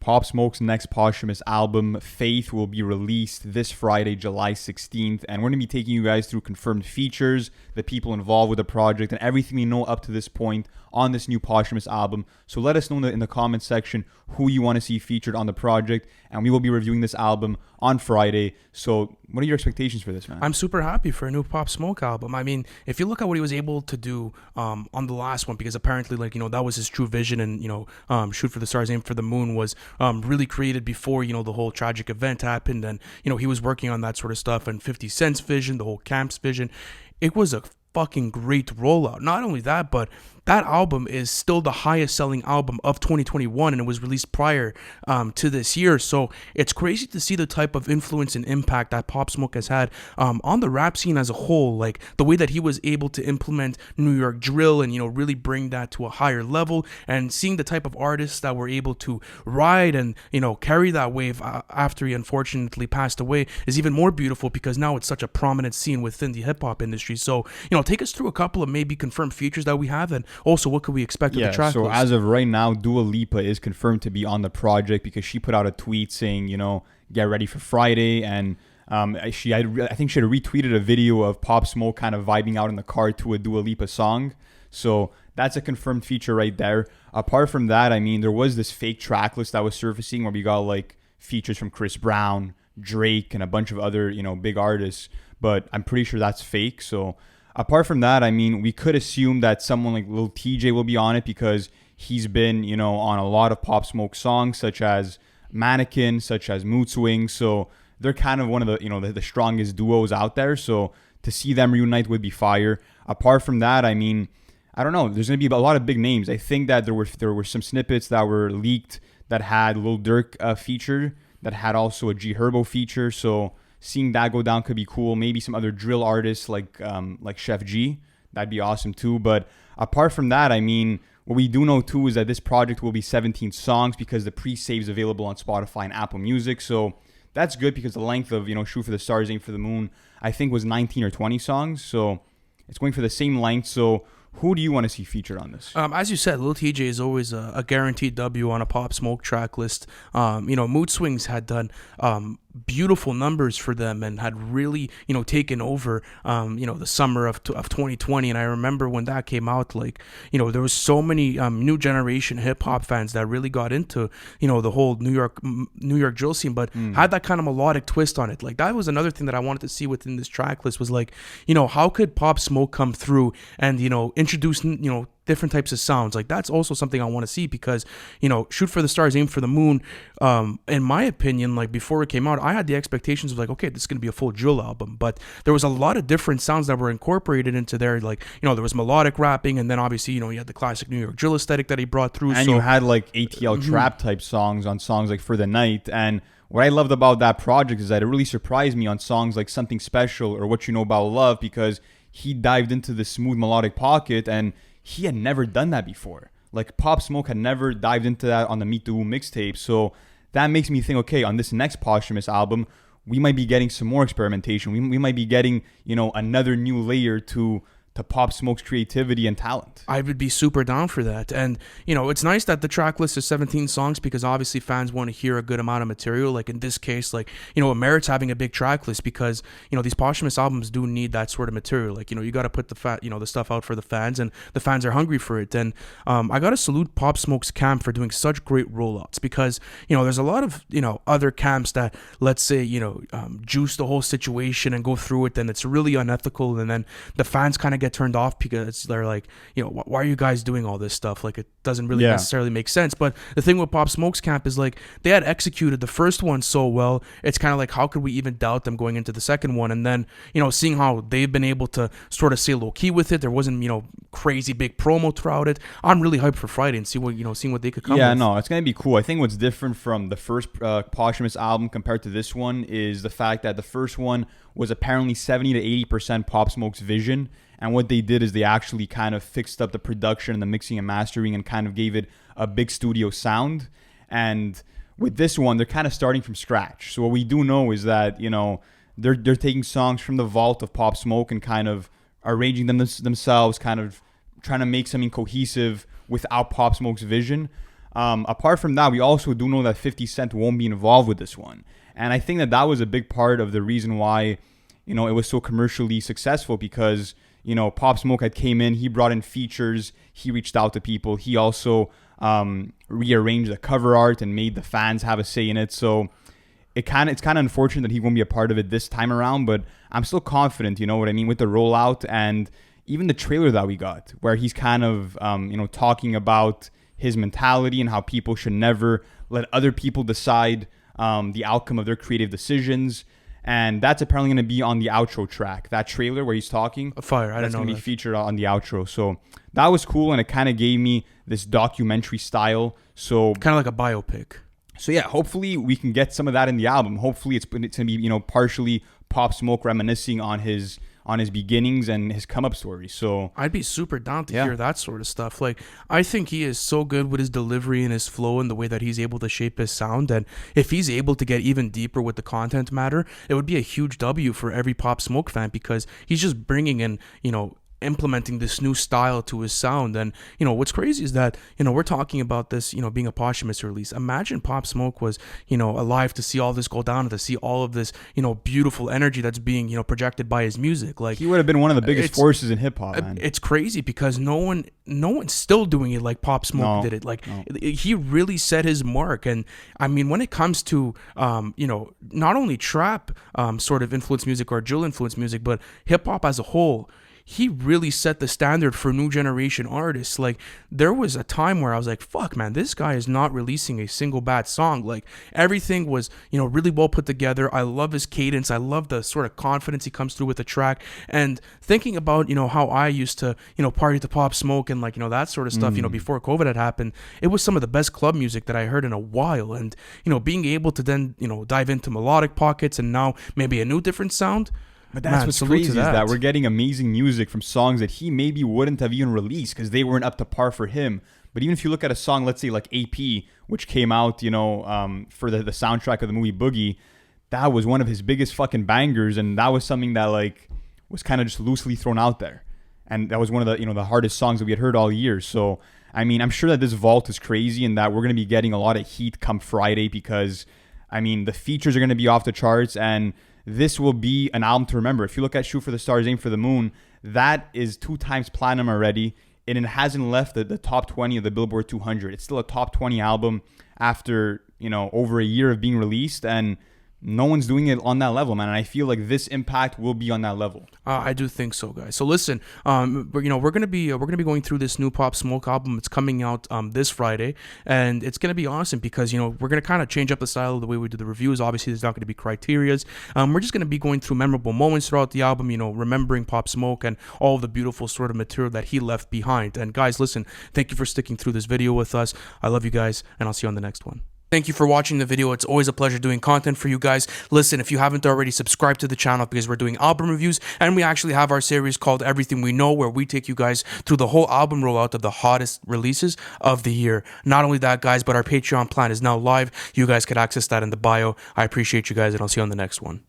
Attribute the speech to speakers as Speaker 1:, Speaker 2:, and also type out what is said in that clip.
Speaker 1: Pop Smoke's next posthumous album, Faith, will be released this Friday, July 16th. And we're going to be taking you guys through confirmed features, the people involved with the project, and everything we know up to this point on this new posthumous album. So let us know in the comments section who you want to see featured on the project. And we will be reviewing this album on Friday. So what are your expectations for this, man?
Speaker 2: I'm super happy for a new Pop Smoke album. I mean, if you look at what he was able to do on the last one, because apparently, like, that was his true vision, and, Shoot for the Stars, Aim for the Moon was really created before, the whole tragic event happened. And, he was working on that sort of stuff, and 50 Cent's vision, the whole Camp's vision. It was a fucking great rollout. Not only that, but that album is still the highest selling album of 2021, and it was released prior to this year. So it's crazy to see the type of influence and impact that Pop Smoke has had on the rap scene as a whole. Like the way that he was able to implement New York drill and really bring that to a higher level, and seeing the type of artists that were able to ride and carry that wave after he unfortunately passed away is even more beautiful, because now it's such a prominent scene within the hip hop industry. So take us through a couple of maybe confirmed features that we have, and also what could we expect of the track
Speaker 1: so
Speaker 2: list?
Speaker 1: As of right now, Dua Lipa is confirmed to be on the project, because she put out a tweet saying, get ready for Friday. And I think she had retweeted a video of Pop Smoke kind of vibing out in the car to a Dua Lipa song. So that's a confirmed feature right there. Apart from that, I mean, there was this fake track list that was surfacing where we got like features from Chris Brown, Drake, and a bunch of other, big artists. But I'm pretty sure that's fake. So apart from that, I mean, we could assume that someone like Lil TJ will be on it, because he's been, on a lot of Pop Smoke songs, such as Mannequin, such as Mood Swings. So they're kind of one of the, the strongest duos out there. So to see them reunite would be fire. Apart from that, I mean, I don't know. There's going to be a lot of big names. I think that there were some snippets that were leaked that had Lil Durk feature, that had also a G Herbo feature. So seeing that go down could be cool. Maybe some other drill artists like Chef G. That'd be awesome too. But apart from that, I mean, what we do know too is that this project will be 17 songs, because the pre-save is available on Spotify and Apple Music. So that's good, because the length of, Shoot for the Stars, Aim for the Moon, I think was 19 or 20 songs. So it's going for the same length. So who do you want to see featured on this?
Speaker 2: As you said, Lil TJ is always a guaranteed W on a Pop Smoke track list. Mood Swings had done beautiful numbers for them, and had really taken over the summer of 2020. And I remember when that came out, like there was so many new generation hip hop fans that really got into the whole New York drill scene, but had that kind of melodic twist on it. Like that was another thing that I wanted to see within this track list, was like how could Pop Smoke come through and introduce different types of sounds. Like that's also something I want to see, because Shoot for the Stars, Aim for the Moon, in my opinion, like before it came out, I had the expectations of like, okay, this is going to be a full drill album, but there was a lot of different sounds that were incorporated into there. Like there was melodic rapping, and then obviously you had the classic New York drill aesthetic that he brought through,
Speaker 1: and you had like ATL trap type songs on songs like For the Night. And what I loved about that project is that it really surprised me on songs like Something Special or What You Know About Love, because he dived into the smooth melodic pocket, and he had never done that before. Like Pop Smoke had never dived into that on the Meet the Woo mixtape. So that makes me think, okay, on this next posthumous album, we might be getting some more experimentation. We might be getting, another new layer to Pop Smoke's creativity and talent.
Speaker 2: I would be super down for that. And, it's nice that the track list is 17 songs, because obviously fans want to hear a good amount of material. Like in this case, like, it merits having a big track list, because, these posthumous albums do need that sort of material. Like, you got to put the stuff out for the fans, and the fans are hungry for it. And I got to salute Pop Smoke's camp for doing such great rollouts, because, there's a lot of, other camps that, let's say, juice the whole situation and go through it, and it's really unethical. And then the fans kind of get turned off, because they're like, why are you guys doing all this stuff? Like, it doesn't really necessarily make sense. But the thing with Pop Smoke's camp is like, they had executed the first one so well, it's kind of like, how could we even doubt them going into the second one? And then seeing how they've been able to sort of stay low key with it, there wasn't crazy big promo throughout it. I'm really hyped for Friday and seeing what they could come with.
Speaker 1: No, it's gonna be cool. I think what's different from the first posthumous album compared to this one is the fact that the first one was apparently 70 to 80% Pop Smoke's vision. And what they did is they actually kind of fixed up the production and the mixing and mastering, and kind of gave it a big studio sound. And with this one, they're kind of starting from scratch. So what we do know is that, they're taking songs from the vault of Pop Smoke and kind of arranging them themselves, kind of trying to make something cohesive without Pop Smoke's vision. Apart from that, we also do know that 50 Cent won't be involved with this one. And I think that that was a big part of the reason why, it was so commercially successful because, Pop Smoke had came in, he brought in features, he reached out to people. He also rearranged the cover art and made the fans have a say in it. So it's kind of unfortunate that he won't be a part of it this time around, but I'm still confident, you know what I mean, with the rollout and even the trailer that we got, where he's kind of, talking about his mentality and how people should never let other people decide the outcome of their creative decisions. And that's apparently going to be on the outro track. That trailer where he's talking,
Speaker 2: Fire. I
Speaker 1: that's
Speaker 2: don't know.
Speaker 1: going to be featured on the outro. So that was cool, and it kind of gave me this documentary style. So
Speaker 2: Kind of like a biopic.
Speaker 1: so yeah, hopefully we can get some of that in the album. Hopefully it's going to be partially Pop Smoke reminiscing on his beginnings and his come up story. So
Speaker 2: I'd be super down to
Speaker 1: Yeah.
Speaker 2: hear that sort of stuff. Like, I think he is so good with his delivery and his flow and the way that he's able to shape his sound. And if he's able to get even deeper with the content matter, it would be a huge W for every Pop Smoke fan because he's just bringing in, implementing this new style to his sound. And what's crazy is that we're talking about this being a posthumous release. Imagine Pop Smoke was alive to see all this go down and to see all of this beautiful energy that's being projected by his music. Like,
Speaker 1: he would have been one of the biggest
Speaker 2: it's-
Speaker 1: forces in hip hop, man.
Speaker 2: it's crazy because no one's still doing it like Pop Smoke
Speaker 1: No,
Speaker 2: did it. Like,
Speaker 1: no.
Speaker 2: he really set his mark. And I mean, when it comes to not only trap sort of influence music or drill influence music, but hip hop as a whole, he really set the standard for new generation artists. Like, there was a time where I was like, fuck, man, this guy is not releasing a single bad song. Like, everything was, really well put together. I love his cadence. I love the sort of confidence he comes through with the track. And thinking about, how I used to, party to Pop Smoke and like, that sort of stuff, before COVID had happened, it was some of the best club music that I heard in a while. And, being able to then, dive into melodic pockets and now maybe a new different sound.
Speaker 1: But that's
Speaker 2: Man,
Speaker 1: what's
Speaker 2: salute
Speaker 1: crazy
Speaker 2: to
Speaker 1: is that we're getting amazing music from songs that he maybe wouldn't have even released because they weren't up to par for him. But even if you look at a song, let's say like AP, which came out, for the soundtrack of the movie Boogie, that was one of his biggest fucking bangers, and that was something that like was kind of just loosely thrown out there, and that was one of the the hardest songs that we had heard all year. So I mean, I'm sure that this vault is crazy and that we're gonna be getting a lot of heat come Friday because I mean the features are gonna be off the charts and this will be an album to remember. If you look at Shoot for the Stars, Aim for the Moon, that is 2 times platinum already, and it hasn't left the top 20 of the Billboard 200. It's still a top 20 album after, over a year of being released, and no one's doing it on that level, man. And I feel like this impact will be on that level.
Speaker 2: I do think so, guys. So listen, we're gonna be going through this new Pop Smoke album. It's coming out this Friday, and it's gonna be awesome because we're gonna kind of change up the style of the way we do the reviews. Obviously, there's not gonna be criterias. We're just gonna be going through memorable moments throughout the album. Remembering Pop Smoke and all of the beautiful sort of material that he left behind. And guys, listen, thank you for sticking through this video with us. I love you guys, and I'll see you on the next one. Thank you for watching the video. It's always a pleasure doing content for you guys. Listen, if you haven't already, subscribe to the channel because we're doing album reviews and we actually have our series called Everything We Know where we take you guys through the whole album rollout of the hottest releases of the year. Not only that, guys, but our Patreon plan is now live. You guys can access that in the bio. I appreciate you guys and I'll see you on the next one.